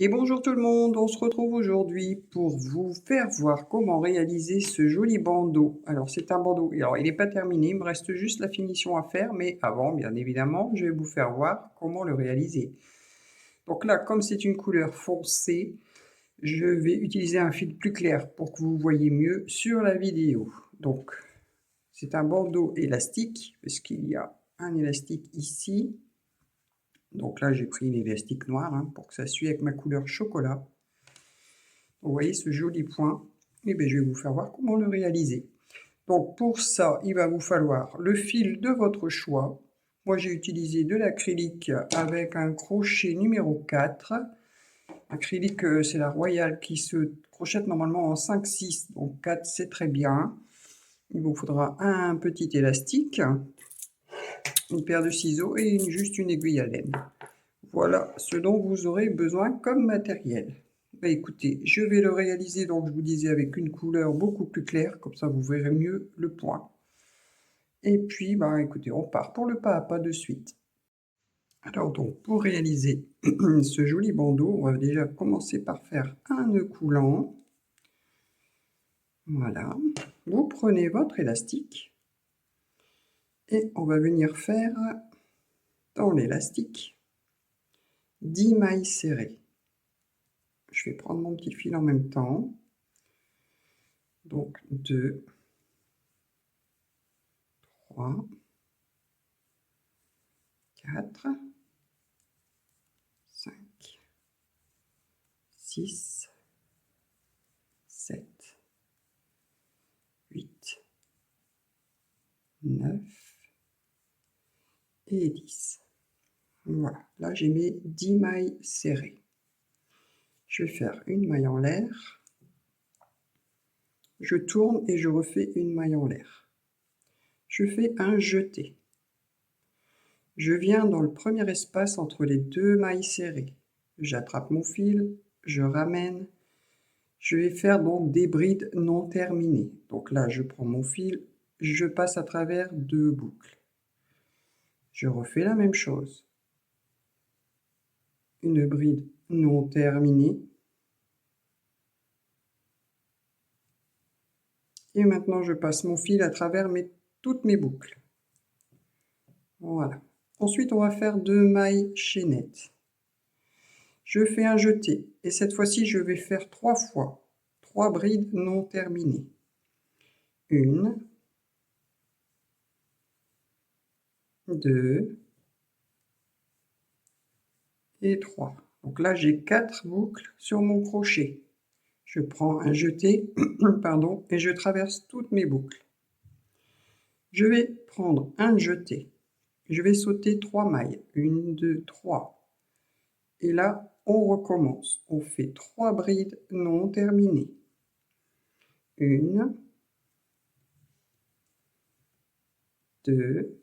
Et bonjour tout le monde, on se retrouve aujourd'hui pour vous faire voir comment réaliser ce joli bandeau. Alors c'est un bandeau, alors il n'est pas terminé, il me reste juste la finition à faire, mais avant bien évidemment je vais vous faire voir comment le réaliser. Donc là, comme c'est une couleur foncée, je vais utiliser un fil plus clair pour que vous voyez mieux sur la vidéo. Donc c'est un bandeau élastique, parce qu'il y a un élastique ici. Donc là j'ai pris l'élastique noir pour que ça suive avec ma couleur chocolat. Vous voyez ce joli point, et bien je vais vous faire voir comment le réaliser. Donc pour ça, il va vous falloir le fil de votre choix. Moi j'ai utilisé de l'acrylique avec un crochet numéro 4. Acrylique, c'est la Royale qui se crochette normalement en 5-6, donc 4 c'est très bien. Il vous faudra un petit élastique, une paire de ciseaux et juste une aiguille à laine. Voilà ce dont vous aurez besoin comme matériel. Bah écoutez, je vais le réaliser, donc je vous disais, avec une couleur beaucoup plus claire, comme ça vous verrez mieux le point. Et puis, bah écoutez, on part pour le pas à pas de suite. Alors donc, pour réaliser ce joli bandeau, on va déjà commencer par faire un nœud coulant. Voilà. Vous prenez votre élastique et on va venir faire dans l'élastique 10 mailles serrées. Je vais prendre mon petit fil en même temps. Donc 2, 3, 4, 5, 6, 7, 8, 9 et 10. Voilà, là j'ai mes 10 mailles serrées. Je vais faire une maille en l'air. Je tourne et je refais une maille en l'air. Je fais un jeté. Je viens dans le premier espace entre les deux mailles serrées. J'attrape mon fil, je ramène. Je vais faire donc des brides non terminées. Donc là, je prends mon fil, je passe à travers deux boucles. Je refais la même chose. Une bride non terminée. Et maintenant, je passe mon fil à travers toutes mes boucles. Voilà. Ensuite, on va faire 2 mailles chaînettes. Je fais un jeté. Et cette fois-ci, je vais faire 3 fois. 3 brides non terminées. 1, 2 et 3. Donc là, j'ai 4 boucles sur mon crochet. Je prends un jeté, pardon, et je traverse toutes mes boucles. Je vais prendre un jeté. Je vais sauter 3 mailles. 1, 2, 3. Et là, on recommence. On fait 3 brides non terminées. 1, 2,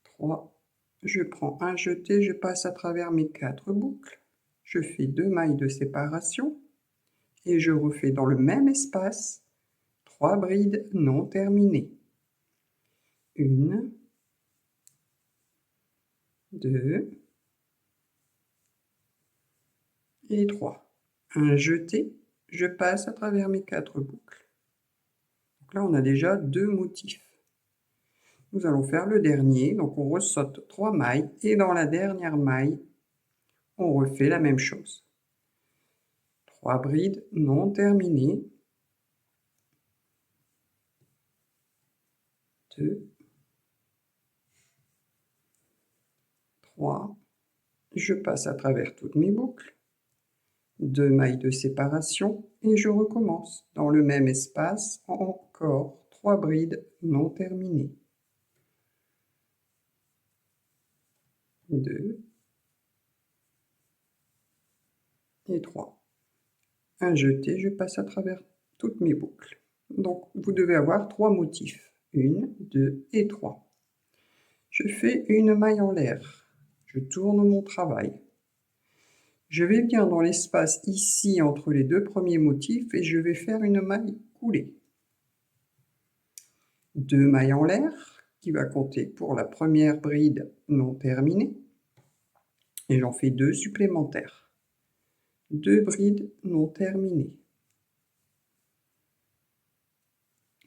3. Je prends un jeté, je passe à travers mes 4 boucles. Je fais 2 mailles de séparation. Et je refais dans le même espace 3 brides non terminées. 1, 2 et 3. Un jeté, je passe à travers mes 4 boucles. Donc là, on a déjà 2 motifs. Nous allons faire le dernier, donc on ressaute 3 mailles et dans la dernière maille, on refait la même chose. 3 brides non terminées. 2, 3. Je passe à travers toutes mes boucles. 2 mailles de séparation et je recommence dans le même espace, encore 3 brides non terminées. 2 et 3. Un jeté, je passe à travers toutes mes boucles. Donc vous devez avoir 3 motifs. 1, 2 et 3. Je fais une maille en l'air. Je tourne mon travail. Je vais bien dans l'espace ici entre les 2 premiers motifs et je vais faire une maille coulée. 2 mailles en l'air qui va compter pour la première bride non terminée. Et j'en fais 2 supplémentaires. 2 brides non terminées.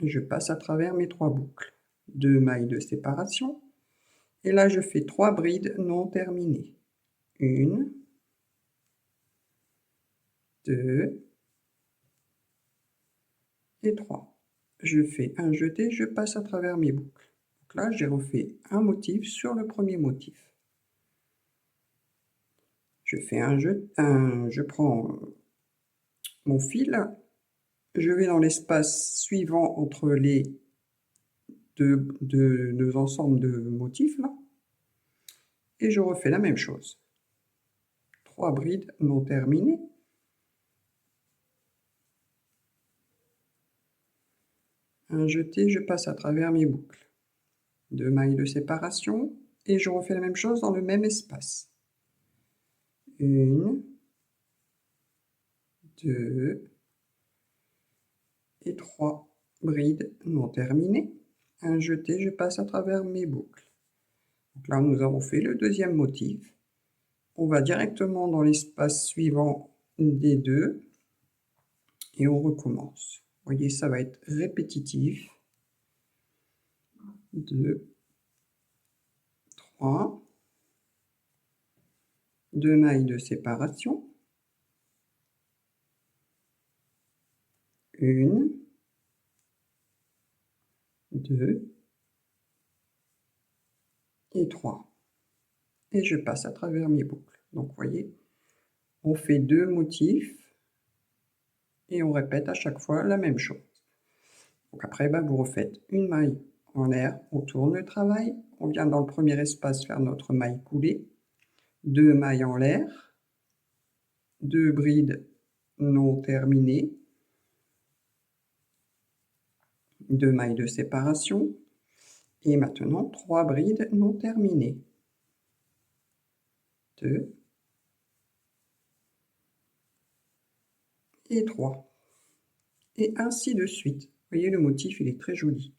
Je passe à travers mes 3 boucles. 2 mailles de séparation. Et là, je fais 3 brides non terminées. 1, 2 et 3. Je fais un jeté, je passe à travers mes boucles. Donc là, j'ai refait un motif sur le premier motif. Je fais je prends mon fil, je vais dans l'espace suivant entre les deux ensembles de motifs là, et je refais la même chose. 3 brides non terminées. Un jeté, je passe à travers mes boucles. 2 mailles de séparation et je refais la même chose dans le même espace. 1, 2 et 3 brides non terminées. Un jeté, je passe à travers mes boucles. Donc là, nous avons fait le deuxième motif. On va directement dans l'espace suivant des deux et on recommence. Vous voyez, ça va être répétitif. 2, 3, 2 mailles de séparation, 1, 2 et 3. Et je passe à travers mes boucles. Donc vous voyez, on fait 2 motifs et on répète à chaque fois la même chose. Donc après, vous refaites une maille en l'air, on tourne le travail, on vient dans le premier espace faire notre maille coulée, 2 mailles en l'air, 2 brides non terminées, 2 mailles de séparation, et maintenant 3 brides non terminées. 2 et 3. Et ainsi de suite. Vous voyez, le motif, il est très joli.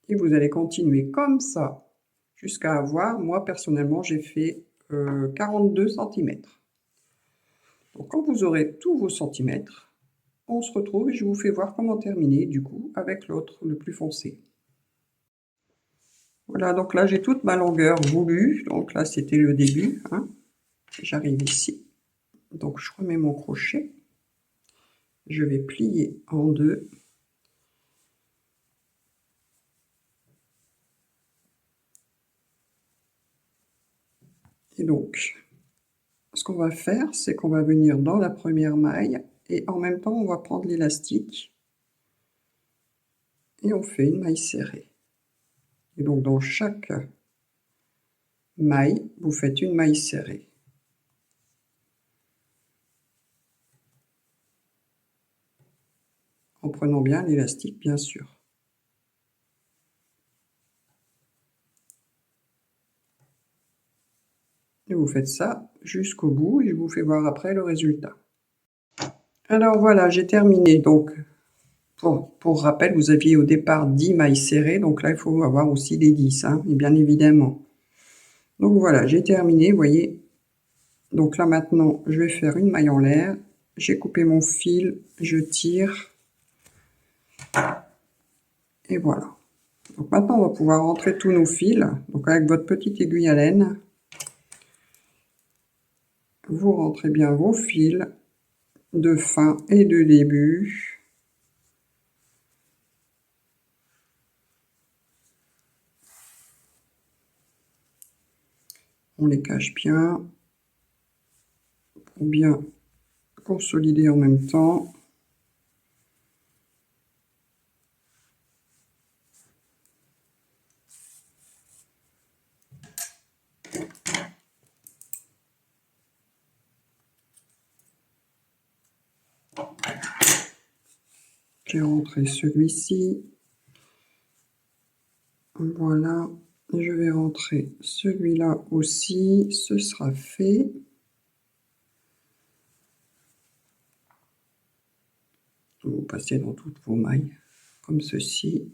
Et vous allez continuer comme ça jusqu'à avoir, moi personnellement, j'ai fait 42 cm. Donc quand vous aurez tous vos centimètres, on se retrouve et je vous fais voir comment terminer du coup avec l'autre, le plus foncé. Voilà, donc là j'ai toute ma longueur voulue, donc là c'était le début, hein. J'arrive ici, donc je remets mon crochet, je vais plier en deux, et donc ce qu'on va faire, c'est qu'on va venir dans la première maille, et en même temps on va prendre l'élastique, et on fait une maille serrée. Et donc dans chaque maille, vous faites une maille serrée. En prenant bien l'élastique, bien sûr. Et vous faites ça jusqu'au bout et je vous fais voir après le résultat. Alors voilà, j'ai terminé. Donc, pour rappel, vous aviez au départ 10 mailles serrées. Donc là, il faut avoir aussi les 10, hein, et bien évidemment. Donc voilà, j'ai terminé, vous voyez. Donc là maintenant, je vais faire une maille en l'air. J'ai coupé mon fil, je tire. Et voilà. Donc maintenant, on va pouvoir rentrer tous nos fils. Donc avec votre petite aiguille à laine, vous rentrez bien vos fils de fin et de début. On les cache bien pour bien consolider en même temps. J'ai rentré celui-ci. Voilà. Je vais rentrer celui-là aussi. Ce sera fait. Vous passez dans toutes vos mailles, comme ceci.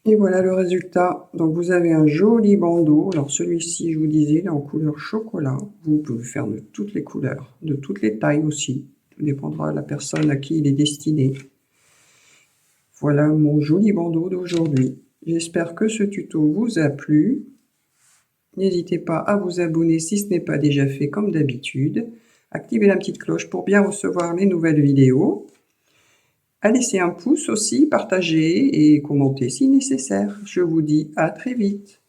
Et voilà le résultat. Donc vous avez un joli bandeau. Alors celui-ci, je vous disais, il est en couleur chocolat. Vous pouvez faire de toutes les couleurs, de toutes les tailles aussi. Tout dépendra de la personne à qui il est destiné. Voilà mon joli bandeau d'aujourd'hui. J'espère que ce tuto vous a plu. N'hésitez pas à vous abonner si ce n'est pas déjà fait comme d'habitude. Activez la petite cloche pour bien recevoir les nouvelles vidéos. À laisser un pouce aussi, partager et commenter si nécessaire. Je vous dis à très vite.